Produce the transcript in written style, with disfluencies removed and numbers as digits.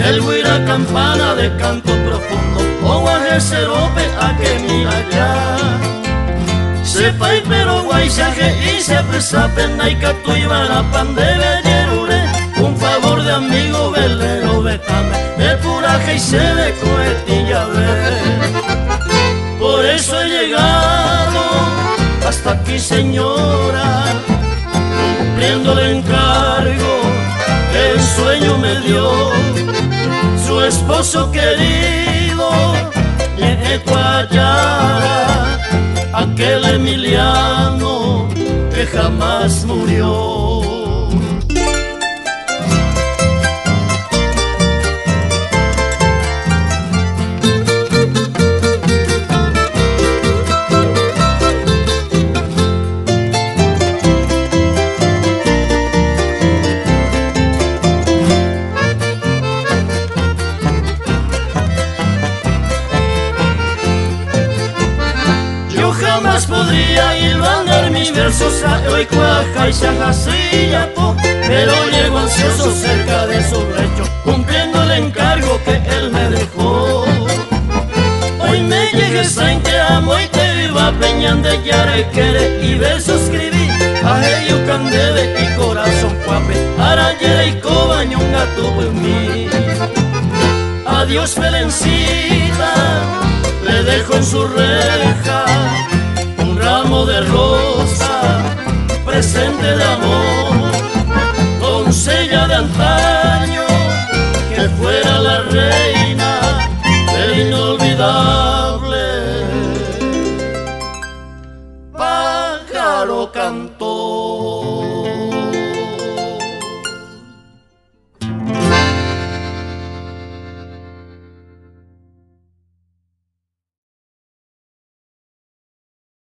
el huira campana de canto profundo, o guaje serope a que mira ya. Sepa y pero guaysaje y se apresa pena y catu y pan de bellerure, un favor de amigo velero betame, de puraje y se de coetilla ve. Por eso he llegado hasta aquí, señora, cumpliendo el encargo que el sueño me dio. Su esposo querido, Yecuayara, aquel Emiliano que jamás murió. Jamás podría hilvanar mis versos a hoy cuaja y yapo, pero llego ansioso cerca de su lecho, cumpliendo el encargo que él me dejó. Hoy me llegues en te amo y te viva peñan de yarequere, y verso escribí a Eyucandebe y corazón cuape, arayere y cobañonga tuvo en mí. Adiós Belencita, le dejo en su reja un ramo de rosa, presente de amor, doncella de antaño, que fuera la reina del inolvidable pájaro cantor.